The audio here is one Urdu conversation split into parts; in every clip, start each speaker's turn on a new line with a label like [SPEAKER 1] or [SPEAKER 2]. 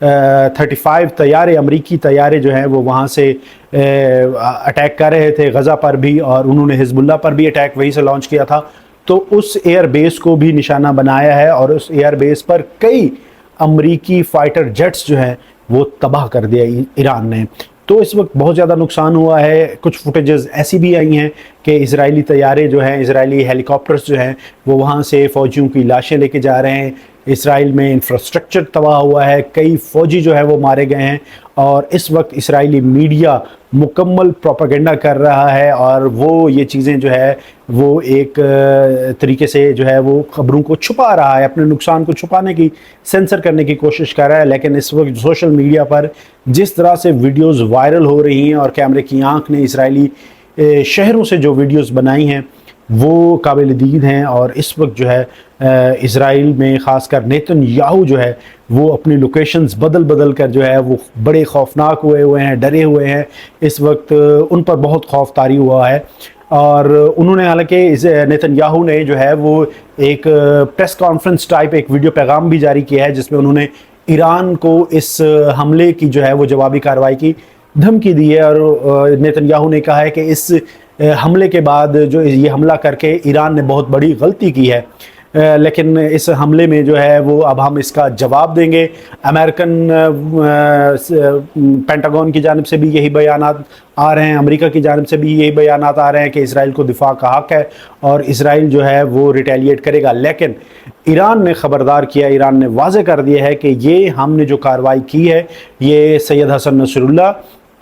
[SPEAKER 1] 35 طیارے, امریکی طیارے جو ہیں وہ وہاں سے اٹیک کر رہے تھے غزہ پر بھی, اور انہوں نے حزب اللہ پر بھی اٹیک وہیں سے لانچ کیا تھا. تو اس ایئر بیس کو بھی نشانہ بنایا ہے, اور اس ایئر بیس پر کئی امریکی فائٹر جیٹس جو ہیں وہ تباہ کر دیا ایران نے. تو اس وقت بہت زیادہ نقصان ہوا ہے. کچھ فوٹیجز ایسی بھی آئی ہیں کہ اسرائیلی طیارے جو ہیں, اسرائیلی ہیلی کاپٹرز جو ہیں وہ وہاں سے فوجیوں کی لاشیں لے کے جا رہے ہیں. اسرائیل میں انفراسٹرکچر تباہ ہوا ہے, کئی فوجی جو ہے وہ مارے گئے ہیں, اور اس وقت اسرائیلی میڈیا مکمل پروپیگنڈا کر رہا ہے, اور وہ یہ چیزیں جو ہے وہ ایک طریقے سے جو ہے وہ خبروں کو چھپا رہا ہے, اپنے نقصان کو چھپانے کی, سینسر کرنے کی کوشش کر رہا ہے. لیکن اس وقت سوشل میڈیا پر جس طرح سے ویڈیوز وائرل ہو رہی ہیں, اور کیمرے کی آنکھ نے اسرائیلی شہروں سے جو ویڈیوز بنائی ہیں وہ قابل دید ہیں. اور اس وقت جو ہے اسرائیل میں خاص کر نیتن یاہو جو ہے وہ اپنی لوکیشنز بدل کر جو ہے وہ بڑے خوفناک ہوئے ہیں, ڈرے ہوئے ہیں. اس وقت ان پر بہت خوف طاری ہوا ہے, اور انہوں نے حالانکہ نیتن یاہو نے جو ہے وہ ایک پریس کانفرنس ٹائپ ایک ویڈیو پیغام بھی جاری کیا ہے, جس میں انہوں نے ایران کو اس حملے کی جو ہے وہ جوابی کارروائی کی دھمکی دی ہے. اور نیتن یاہو نے کہا ہے کہ اس حملے کے بعد جو یہ حملہ کر کے ایران نے بہت بڑی غلطی کی ہے, لیکن اس حملے میں جو ہے وہ اب ہم اس کا جواب دیں گے. امریکن پینٹاگون کی جانب سے بھی یہی بیانات آ رہے ہیں, امریکہ کی جانب سے بھی یہی بیانات آ رہے ہیں کہ اسرائیل کو دفاع کا حق ہے اور اسرائیل جو ہے وہ ریٹیلیٹ کرے گا. لیکن ایران نے خبردار کیا, ایران نے واضح کر دیا ہے کہ یہ ہم نے جو کارروائی کی ہے یہ سید حسن نصر اللہ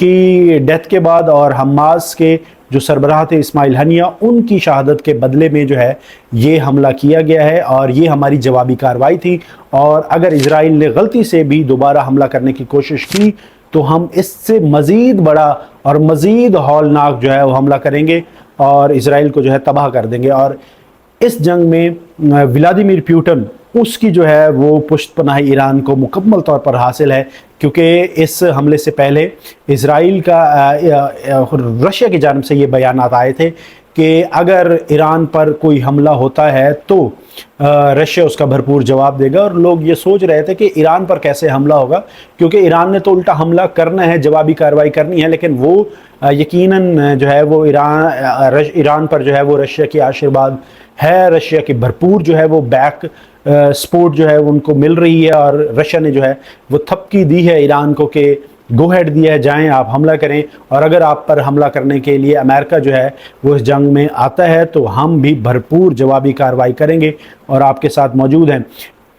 [SPEAKER 1] کی ڈیتھ کے بعد اور حماس کے جو سربراہ تھے اسماعیل ہنیہ, ان کی شہادت کے بدلے میں جو ہے یہ حملہ کیا گیا ہے, اور یہ ہماری جوابی کارروائی تھی. اور اگر اسرائیل نے غلطی سے بھی دوبارہ حملہ کرنے کی کوشش کی تو ہم اس سے مزید بڑا اور مزید ہولناک جو ہے وہ حملہ کریں گے اور اسرائیل کو جو ہے تباہ کر دیں گے. اور اس جنگ میں ولادیمیر پوٹن, اس کی جو ہے وہ پشت پناہی ایران کو مکمل طور پر حاصل ہے, کیونکہ اس حملے سے پہلے اسرائیل کا رشیا کی جانب سے یہ بیانات آئے تھے کہ اگر ایران پر کوئی حملہ ہوتا ہے تو رشیا اس کا بھرپور جواب دے گا. اور لوگ یہ سوچ رہے تھے کہ ایران پر کیسے حملہ ہوگا, کیونکہ ایران نے تو الٹا حملہ کرنا ہے, جوابی کارروائی کرنی ہے, لیکن وہ یقیناً جو ہے وہ ایران پر جو ہے وہ رشیا کی آشیرواد ہے, رشیا کی بھرپور جو ہے وہ بیک سپورٹ جو ہے ان کو مل رہی ہے. اور رشیا نے جو ہے وہ تھپکی دی ہے ایران کو کہ گو ہیڈ دیا ہے, جائیں آپ حملہ کریں, اور اگر آپ پر حملہ کرنے کے لیے امریکہ جو ہے وہ اس جنگ میں آتا ہے تو ہم بھی بھرپور جوابی کارروائی کریں گے اور آپ کے ساتھ موجود ہیں.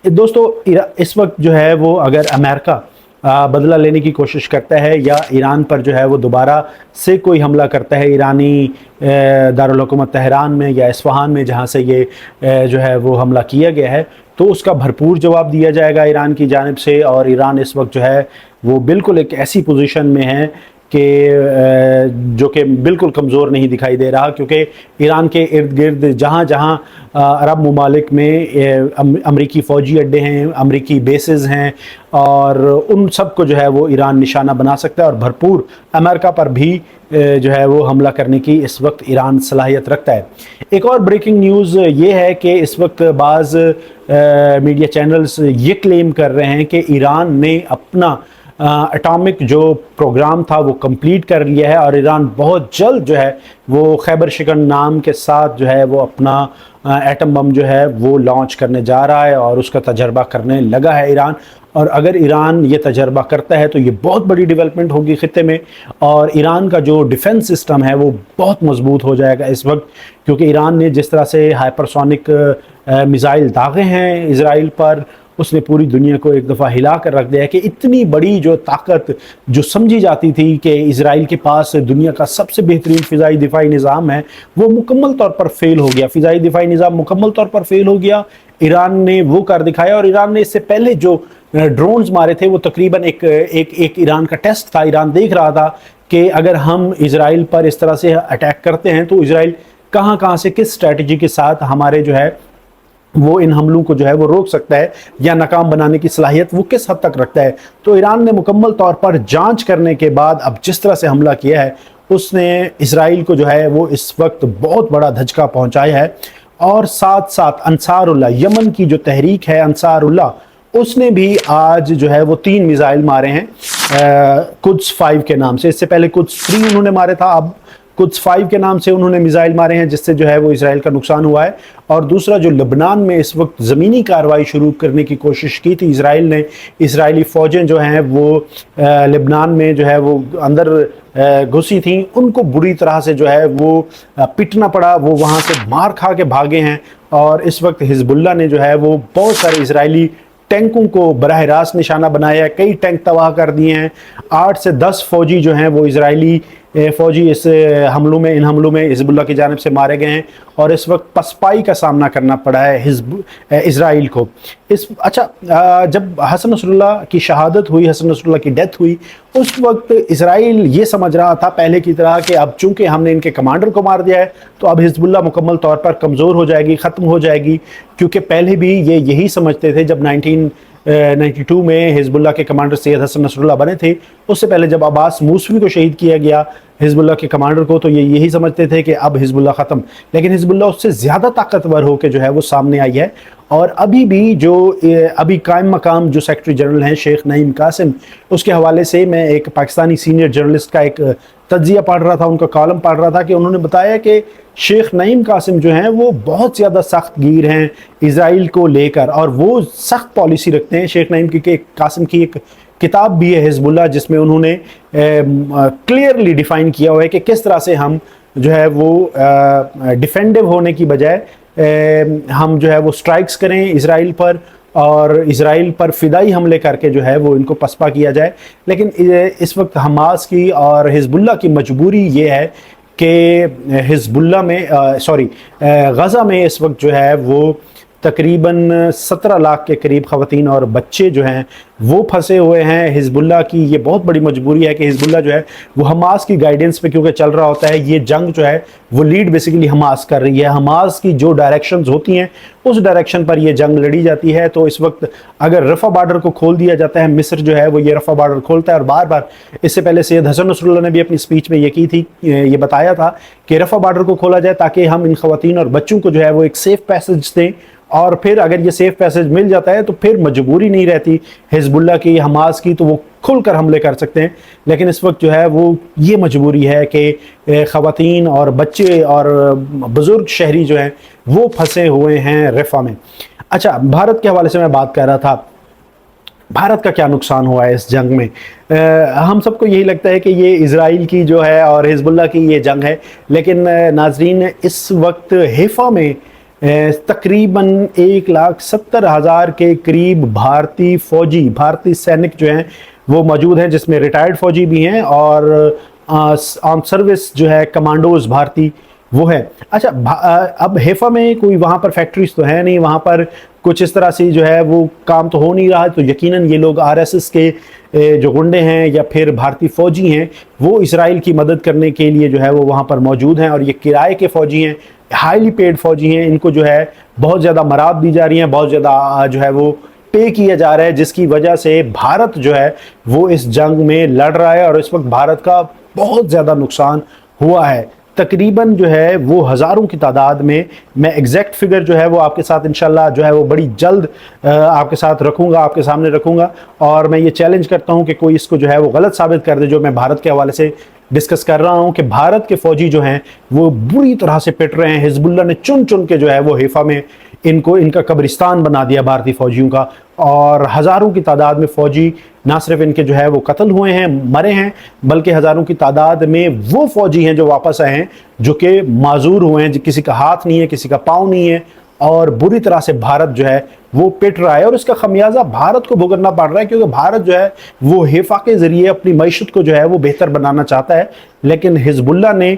[SPEAKER 1] دوستو, اس وقت جو ہے وہ اگر امریکہ بدلہ لینے کی کوشش کرتا ہے یا ایران پر جو ہے وہ دوبارہ سے کوئی حملہ کرتا ہے ایرانی دارالحکومت تہران میں یا اصفہان میں جہاں سے یہ جو ہے وہ حملہ کیا گیا ہے, تو اس کا بھرپور جواب دیا جائے گا ایران کی جانب سے. اور ایران اس وقت جو ہے وہ بالکل ایک ایسی پوزیشن میں ہے کہ جو کہ بالکل کمزور نہیں دکھائی دے رہا, کیونکہ ایران کے ارد گرد جہاں جہاں عرب ممالک میں امریکی فوجی اڈے ہیں, امریکی بیسز ہیں, اور ان سب کو جو ہے وہ ایران نشانہ بنا سکتا ہے, اور بھرپور امریکہ پر بھی جو ہے وہ حملہ کرنے کی اس وقت ایران صلاحیت رکھتا ہے. ایک اور بریکنگ نیوز یہ ہے کہ اس وقت بعض میڈیا چینلز یہ کلیم کر رہے ہیں کہ ایران نے اپنا اٹامک جو پروگرام تھا وہ کمپلیٹ کر لیا ہے, اور ایران بہت جلد جو ہے وہ خیبر شکن نام کے ساتھ جو ہے وہ اپنا ایٹم بم جو ہے وہ لانچ کرنے جا رہا ہے, اور اس کا تجربہ کرنے لگا ہے ایران. اور اگر ایران یہ تجربہ کرتا ہے تو یہ بہت بڑی ڈیولپمنٹ ہوگی خطے میں, اور ایران کا جو ڈیفنس سسٹم ہے وہ بہت مضبوط ہو جائے گا اس وقت, کیونکہ ایران نے جس طرح سے ہائپرسونک میزائل داغے ہیں اسرائیل پر, اس نے پوری دنیا کو ایک دفعہ ہلا کر رکھ دیا ہے کہ اتنی بڑی جو طاقت جو سمجھی جاتی تھی کہ اسرائیل کے پاس دنیا کا سب سے بہترین فضائی دفاعی نظام ہے, وہ مکمل طور پر فیل ہو گیا. فضائی دفاعی نظام مکمل طور پر فیل ہو گیا. ایران نے وہ کر دکھایا, اور ایران نے اس سے پہلے جو ڈرونز مارے تھے وہ تقریباً ایک ایران کا ٹیسٹ تھا. ایران دیکھ رہا تھا کہ اگر ہم اسرائیل پر اس طرح سے اٹیک کرتے ہیں تو اسرائیل کہاں سے کس اسٹریٹجی کے ساتھ ہمارے جو ہے وہ ان حملوں کو جو ہے وہ روک سکتا ہے, یا ناکام بنانے کی صلاحیت وہ کس حد تک رکھتا ہے. تو ایران نے مکمل طور پر جانچ کرنے کے بعد اب جس طرح سے حملہ کیا ہے اس نے اسرائیل کو جو ہے وہ اس وقت بہت بڑا دھچکا پہنچایا ہے. اور ساتھ ساتھ انصار اللہ, یمن کی جو تحریک ہے انصار اللہ, اس نے بھی آج جو ہے وہ 3 میزائل مارے ہیں قدس 5 کے نام سے. اس سے پہلے قدس 3 انہوں نے مارے تھا, اب قدس 5 کے نام سے انہوں نے میزائل مارے ہیں, جس سے جو ہے وہ اسرائیل کا نقصان ہوا ہے. اور دوسرا جو لبنان میں اس وقت زمینی کارروائی شروع کرنے کی کوشش کی تھی اسرائیل نے, اسرائیلی فوجیں جو ہیں وہ لبنان میں جو ہے وہ اندر گھسی تھیں, ان کو بری طرح سے جو ہے وہ پٹنا پڑا, وہ وہاں سے مار کھا کے بھاگے ہیں. اور اس وقت حزب اللہ نے جو ہے وہ بہت سارے اسرائیلی ٹینکوں کو براہ راست نشانہ بنایا ہے, کئی ٹینک تباہ کر دیے ہیں. 8 سے 10 فوجی جو ہیں وہ اسرائیلی فوجی اس حملوں میں, ان حملوں میں حزب اللہ کی جانب سے مارے گئے ہیں, اور اس وقت پسپائی کا سامنا کرنا پڑا ہے اسرائیل کو. اچھا, جب حسن نصر اللہ کی شہادت ہوئی, حسن نصر اللہ کی ڈیتھ ہوئی, اس وقت اسرائیل یہ سمجھ رہا تھا پہلے کی طرح کہ اب چونکہ ہم نے ان کے کمانڈر کو مار دیا ہے تو اب حزب اللہ مکمل طور پر کمزور ہو جائے گی, ختم ہو جائے گی. کیونکہ پہلے بھی یہ یہی سمجھتے تھے جب 1992 میں حزب اللہ کے کمانڈر سید حسن نصر اللہ بنے تھے, اس سے پہلے جب عباس موسوی کو شہید کیا گیا حزب اللہ کے کمانڈر کو, تو یہ یہی سمجھتے تھے کہ اب حزب اللہ ختم. لیکن حزب اللہ اس سے زیادہ طاقتور ہو کے جو ہے وہ سامنے آئی ہے. اور ابھی بھی جو ابھی قائم مقام جو سیکرٹری جنرل ہیں شیخ نعیم قاسم, اس کے حوالے سے میں ایک پاکستانی سینئر جرنلسٹ کا ایک تجزیہ پڑھ رہا تھا, ان کا کالم پڑھ رہا تھا, کہ انہوں نے بتایا کہ شیخ نعیم قاسم جو ہیں وہ بہت زیادہ سخت گیر ہیں اسرائیل کو لے کر, اور وہ سخت پالیسی رکھتے ہیں. شیخ نعیم کی قاسم کی ایک کتاب بھی ہے حزب اللہ, جس میں انہوں نے کلیئرلی ڈیفائن کیا ہوا ہے کہ کس طرح سے ہم جو ہے وہ ڈیفینڈیو ہونے کی بجائے ہم جو ہے وہ سٹرائکس کریں اسرائیل پر, اور اسرائیل پر فدائی حملے کر کے جو ہے وہ ان کو پسپا کیا جائے. لیکن اس وقت حماس کی اور حزب اللہ کی مجبوری یہ ہے کہ حزب اللہ میں غزہ میں اس وقت جو ہے وہ تقریباً 17 لاکھ کے قریب خواتین اور بچے جو ہیں وہ پھنسے ہوئے ہیں. حزب اللہ کی یہ بہت بڑی مجبوری ہے کہ حزب اللہ جو ہے وہ حماس کی گائیڈنس پہ کیونکہ چل رہا ہوتا ہے, یہ جنگ جو ہے وہ لیڈ بیسیکلی حماس کر رہی ہے. حماس کی جو ڈائریکشنز ہوتی ہیں اس ڈائریکشن پر یہ جنگ لڑی جاتی ہے. تو اس وقت اگر رفح بارڈر کو کھول دیا جاتا ہے, مصر جو ہے وہ یہ رفح بارڈر کھولتا ہے, اور بار بار اس سے پہلے سید حسن نصر اللہ نے بھی اپنی سپیچ میں یہ کی تھی, یہ بتایا تھا کہ رفح بارڈر کو کھولا جائے تاکہ ہم ان خواتین اور بچوں کو جو ہے وہ ایک سیف پیسج دیں, اور پھر اگر یہ سیف پیسج مل جاتا ہے تو پھر مجبوری نہیں رہتی حزب اللہ کی, حماس کی, تو وہ کھل کر حملے کر سکتے ہیں. لیکن اس وقت جو ہے وہ یہ مجبوری ہے کہ خواتین اور بچے اور بزرگ شہری جو ہیں وہ پھنسے ہوئے ہیں رفح میں. اچھا, بھارت کے حوالے سے میں بات کر رہا تھا, بھارت کا کیا نقصان ہوا ہے اس جنگ میں. ہم سب کو یہی لگتا ہے کہ یہ اسرائیل کی جو ہے اور حزب اللہ کی یہ جنگ ہے, لیکن ناظرین اس وقت حیفا میں تقریباً 1,70,000 کے قریب بھارتی فوجی, بھارتی سینک جو ہیں وہ موجود ہیں, جس میں ریٹائرڈ فوجی بھی ہیں اور آن سروس جو ہے کمانڈوز بھارتی وہ ہے. اچھا, اب حیفا میں کوئی وہاں پر فیکٹریز تو ہے نہیں, وہاں پر کچھ اس طرح سے جو ہے وہ کام تو ہو نہیں رہا, تو یقیناً یہ لوگ RSS کے جو گنڈے ہیں یا پھر بھارتی فوجی ہیں وہ اسرائیل کی مدد کرنے کے لیے جو ہے وہ وہاں پر موجود ہیں, اور یہ کرائے کے فوجی ہیں, ہائیلی پیڈ فوجی ہیں, ان کو جو ہے بہت زیادہ مراد دی جا رہی ہیں, بہت زیادہ جو ہے وہ پے کیا جا رہا ہے, جس کی وجہ سے بھارت جو ہے وہ اس جنگ میں لڑ رہا ہے, اور اس وقت بھارت کا بہت زیادہ نقصان ہوا ہے. تقریباً جو ہے وہ ہزاروں کی تعداد میں ایگزیکٹ فگر جو ہے وہ آپ کے ساتھ انشاءاللہ جو ہے وہ بڑی جلد آپ کے ساتھ رکھوں گا, آپ کے سامنے رکھوں گا, اور میں یہ چیلنج کرتا ہوں کہ کوئی اس کو جو ہے وہ غلط ثابت کر دے جو میں بھارت کے حوالے سے ڈسکس کر رہا ہوں, کہ بھارت کے فوجی جو ہیں وہ بری طرح سے پٹ رہے ہیں. حزب اللہ نے چن چن کے جو ہے وہ حیفا میں ان کا قبرستان بنا دیا بھارتی فوجیوں کا, اور ہزاروں کی تعداد میں فوجی نہ صرف ان کے جو ہے وہ قتل ہوئے ہیں, مرے ہیں, بلکہ ہزاروں کی تعداد میں وہ فوجی ہیں جو واپس آئے ہیں جو کہ معذور ہوئے ہیں, کسی کا ہاتھ نہیں ہے, کسی کا پاؤں نہیں ہے, اور بری طرح سے بھارت جو ہے وہ پٹ رہا ہے, اور اس کا خمیازہ بھارت کو بھگتنا پڑ رہا ہے, کیونکہ بھارت جو ہے وہ حیفا کے ذریعے اپنی معیشت کو جو ہے وہ بہتر بنانا چاہتا ہے. لیکن حزب اللہ نے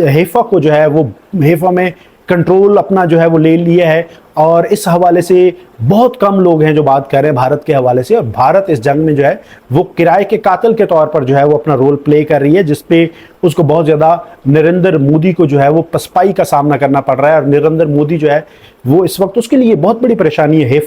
[SPEAKER 1] حیفا کو جو ہے وہ حیفا میں کنٹرول اپنا جو ہے وہ لے لیا ہے, اور اس حوالے سے بہت کم لوگ ہیں جو بات کر رہے ہیں بھارت کے حوالے سے, اور بھارت اس جنگ میں جو ہے وہ کرائے کے قاتل کے طور پر جو ہے وہ اپنا رول پلے کر رہی ہے, جس پہ اس کو بہت زیادہ نریندر مودی کو جو ہے وہ پسپائی کا سامنا کرنا پڑ رہا ہے. اور نریندر مودی جو ہے وہ اس وقت اس کے لیے بہت بڑی پریشانی ہے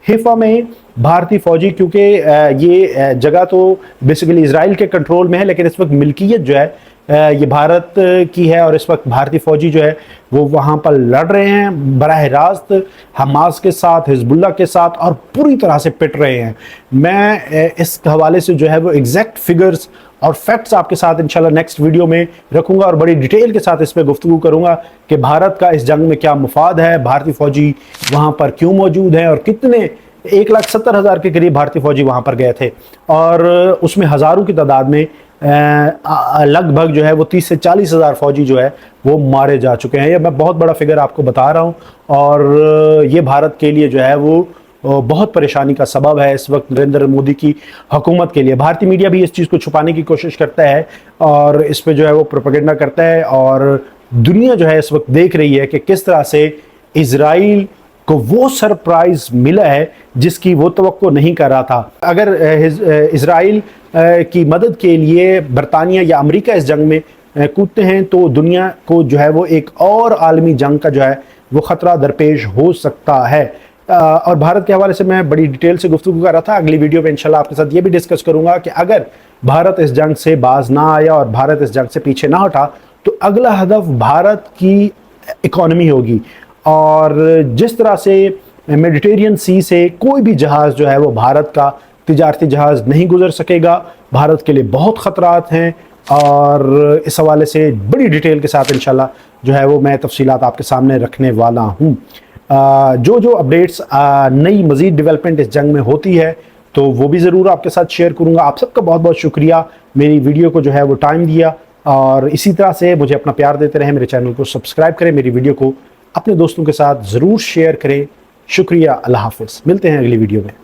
[SPEAKER 1] حیفا میں بھارتی فوجی, کیونکہ یہ جگہ تو بیسیکلی اسرائیل کے کنٹرول میں ہے, لیکن اس وقت ملکیت جو ہے یہ بھارت کی ہے اور اس وقت بھارتی فوجی جو ہے وہ وہاں پر لڑ رہے ہیں براہ راست حماس کے ساتھ، حزب اللہ کے ساتھ، اور پوری طرح سے پٹ رہے ہیں۔ میں اس حوالے سے جو ہے وہ ایگزیکٹ فگرز اور فیکٹس آپ کے ساتھ انشاءاللہ نیکسٹ ویڈیو میں رکھوں گا اور بڑی ڈیٹیل کے ساتھ اس پہ گفتگو کروں گا کہ بھارت کا اس جنگ میں کیا مفاد ہے، بھارتی فوجی وہاں پر کیوں موجود ہیں، اور کتنے 1,70,000 کے قریب بھارتی فوجی وہاں پر گئے تھے، اور اس میں ہزاروں کی تعداد میں لگ بھگ جو ہے وہ 30 سے 40,000 فوجی جو ہے وہ مارے جا چکے ہیں۔ یہ میں بہت بڑا فگر آپ کو بتا رہا ہوں، اور یہ بھارت کے لیے جو ہے وہ بہت پریشانی کا سبب ہے اس وقت نریندر مودی کی حکومت کے لیے۔ بھارتی میڈیا بھی اس چیز کو چھپانے کی کوشش کرتا ہے اور اس پہ جو ہے وہ پروپیگنڈا کرتا ہے، اور دنیا جو ہے اس وقت دیکھ رہی ہے کہ کس طرح سے اسرائیل کو وہ سرپرائز ملا ہے جس کی وہ توقع نہیں کر رہا تھا۔ اگر اسرائیل کی مدد کے لیے برطانیہ یا امریکہ اس جنگ میں کودتے ہیں تو دنیا کو جو ہے وہ ایک اور عالمی جنگ کا جو ہے وہ خطرہ درپیش ہو سکتا ہے۔ اور بھارت کے حوالے سے میں بڑی ڈیٹیل سے گفتگو کر رہا تھا۔ اگلی ویڈیو میں انشاءاللہ آپ کے ساتھ یہ بھی ڈسکس کروں گا کہ اگر بھارت اس جنگ سے باز نہ آیا اور بھارت اس جنگ سے پیچھے نہ ہٹا تو اگلا ہدف بھارت کی اکانومی ہوگی، اور جس طرح سے میڈیٹرین سی سے کوئی بھی جہاز جو ہے وہ بھارت کا تجارتی جہاز نہیں گزر سکے گا۔ بھارت کے لیے بہت خطرات ہیں، اور اس حوالے سے بڑی ڈیٹیل کے ساتھ انشاءاللہ جو ہے وہ میں تفصیلات آپ کے سامنے رکھنے والا ہوں۔ جو اپڈیٹس نئی مزید ڈیولپمنٹ اس جنگ میں ہوتی ہے تو وہ بھی ضرور آپ کے ساتھ شیئر کروں گا۔ آپ سب کا بہت بہت شکریہ میری ویڈیو کو جو ہے وہ ٹائم دیا، اور اسی طرح سے مجھے اپنا پیار دیتے رہیں۔ میرے چینل کو سبسکرائب کریں، میری ویڈیو کو اپنے دوستوں کے ساتھ ضرور شیئر کریں۔ شکریہ، اللہ حافظ، ملتے ہیں اگلی ویڈیو میں۔